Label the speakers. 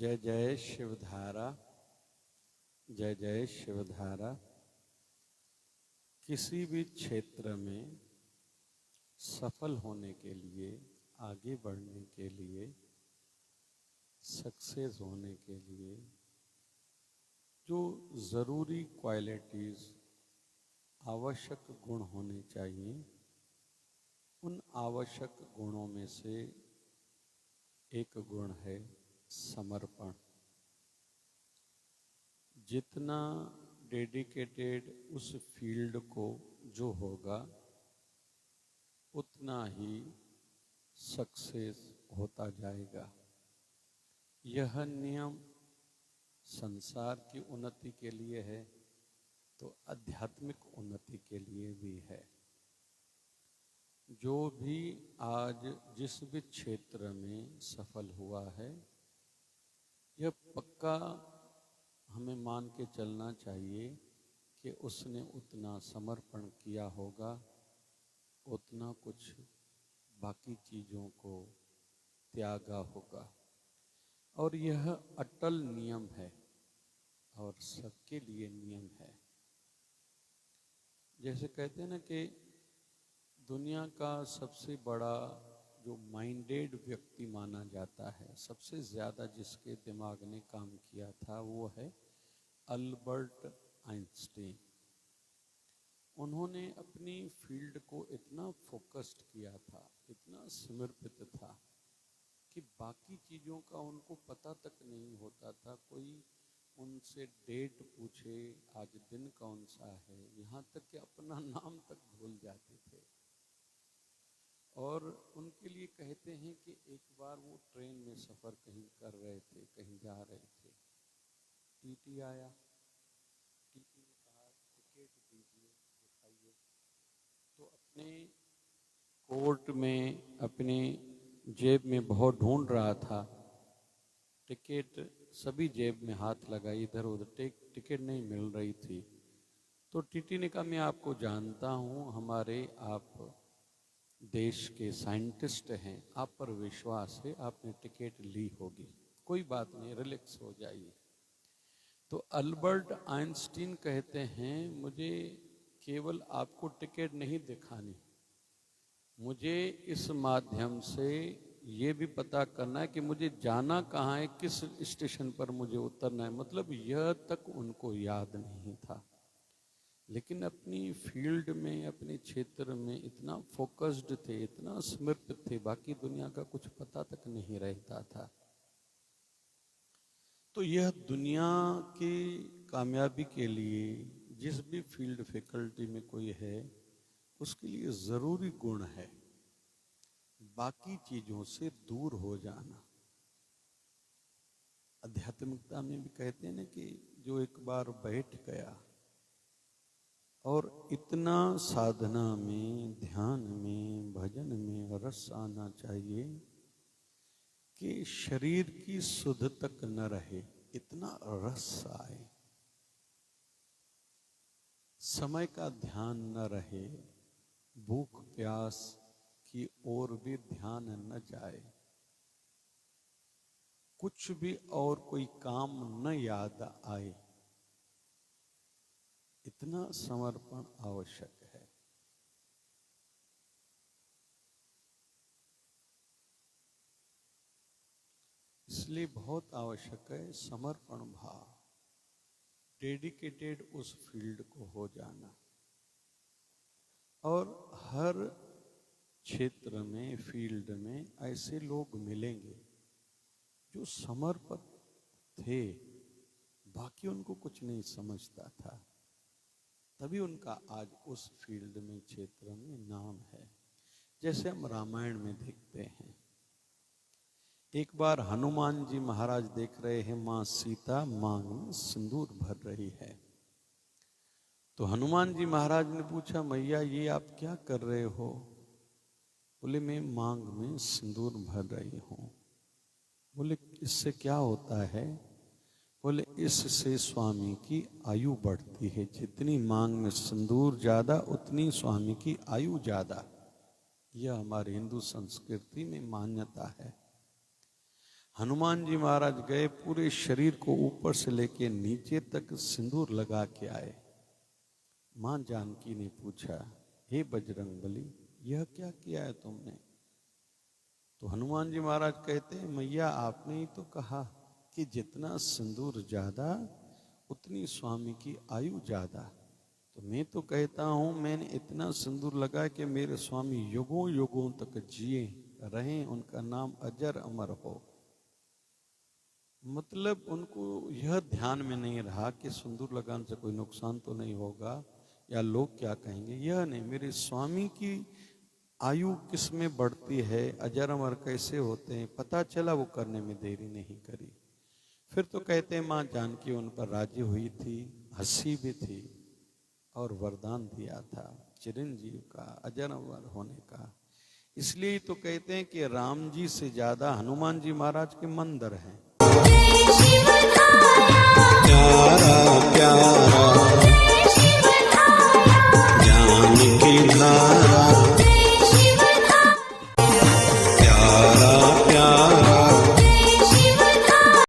Speaker 1: जय जय शिवधारा, जय जय शिवधारा। किसी भी क्षेत्र में सफल होने के लिए, आगे बढ़ने के लिए, सक्सेस होने के लिए जो ज़रूरी क्वालिटीज़, आवश्यक गुण होने चाहिए, उन आवश्यक गुणों में से एक गुण है समर्पण। जितना डेडिकेटेड उस फील्ड को जो होगा, उतना ही सक्सेस होता जाएगा। यह नियम संसार की उन्नति के लिए है तो आध्यात्मिक उन्नति के लिए भी है। जो भी आज जिस भी क्षेत्र में सफल हुआ है, यह पक्का हमें मान के चलना चाहिए कि उसने उतना समर्पण किया होगा, उतना कुछ बाकी चीज़ों को त्यागा होगा। और यह अटल नियम है और सबके लिए नियम है। जैसे कहते हैं ना कि दुनिया का सबसे बड़ा जो माइंडेड व्यक्ति माना जाता है, सबसे ज़्यादा जिसके दिमाग ने काम किया था, वो है अल्बर्ट आइंस्टीन। उन्होंने अपनी फील्ड को इतना फोकस्ड किया था, इतना समर्पित था कि बाकी चीज़ों का उनको पता तक नहीं होता था। कोई उनसे डेट पूछे, आज दिन कौन सा है, यहाँ तक कि अपना नाम तक भूल जाते थे। और उनके लिए कहते हैं कि एक बार वो ट्रेन में सफ़र कहीं कर रहे थे, कहीं जा रहे थे, टीटी आया। टीटी ने कहा टिकट दीजिए, दिखाइए। तो अपने कोट में, अपनी जेब में बहुत ढूंढ रहा था टिकट, सभी जेब में हाथ लगाई, इधर उधर टिकट नहीं मिल रही थी। तो टीटी ने कहा मैं आपको जानता हूँ, हमारे आप देश के साइंटिस्ट हैं, आप पर विश्वास है, आपने टिकट ली होगी, कोई बात नहीं, रिलैक्स हो जाइए। तो अल्बर्ट आइंस्टीन कहते हैं मुझे केवल आपको टिकट नहीं दिखानी, मुझे इस माध्यम से ये भी पता करना है कि मुझे जाना कहाँ है, किस स्टेशन पर मुझे उतरना है। मतलब यह तक उनको याद नहीं था, लेकिन अपनी फील्ड में, अपने क्षेत्र में इतना फोकस्ड थे, इतना समर्पित थे, बाकी दुनिया का कुछ पता तक नहीं रहता था। तो यह दुनिया की कामयाबी के लिए जिस भी फील्ड फैकल्टी में कोई है, उसके लिए ज़रूरी गुण है बाकी चीज़ों से दूर हो जाना। आध्यात्मिकता में भी कहते हैं ना कि जो एक बार बैठ गया और इतना साधना में, ध्यान में, भजन में रस आना चाहिए कि शरीर की सुध तक न रहे, इतना रस आए, समय का ध्यान न रहे, भूख प्यास की ओर भी ध्यान न जाए, कुछ भी और कोई काम न याद आए, इतना समर्पण आवश्यक है। इसलिए बहुत आवश्यक है समर्पण भाव, डेडिकेटेड उस फील्ड को हो जाना। और हर क्षेत्र में, फील्ड में ऐसे लोग मिलेंगे जो समर्पित थे, बाकी उनको कुछ नहीं समझता था, तभी उनका आज उस फील्ड में, क्षेत्र में नाम है। जैसे हम रामायण में देखते हैं, एक बार हनुमान जी महाराज देख रहे हैं माँ सीता मांग में सिंदूर भर रही है। तो हनुमान जी महाराज ने पूछा मैया ये आप क्या कर रहे हो? बोले मैं मांग में सिंदूर भर रही हूँ। बोले इससे क्या होता है? बोले इससे स्वामी की आयु बढ़ती है, जितनी मांग में सिंदूर ज्यादा उतनी स्वामी की आयु ज्यादा। यह हमारे हिंदू संस्कृति में मान्यता है। हनुमान जी महाराज गए, पूरे शरीर को ऊपर से लेके नीचे तक सिंदूर लगा के आए। मां जानकी ने पूछा, हे बजरंगबली, यह क्या किया है तुमने? तो हनुमान जी महाराज कहते हैं, मैया आपने ही तो कहा कि जितना सिंदूर ज्यादा उतनी स्वामी की आयु ज्यादा। तो मैं तो कहता हूं मैंने इतना सिंदूर लगा कि मेरे स्वामी युगों युगों तक जिए रहें, उनका नाम अजर अमर हो। मतलब उनको यह ध्यान में नहीं रहा कि सिंदूर लगाने से कोई नुकसान तो नहीं होगा या लोग क्या कहेंगे, यह नहीं, मेरे स्वामी की आयु किस में बढ़ती है, अजर अमर कैसे होते हैं, पता चला, वो करने में देरी नहीं करी। फिर तो कहते हैं मां जानकी उन पर राजी हुई थी, हंसी भी थी और वरदान दिया था चिरंजीव का, अजर अमर होने का। इसलिए तो कहते हैं कि राम जी से ज्यादा हनुमान जी महाराज के मंदिर हैं।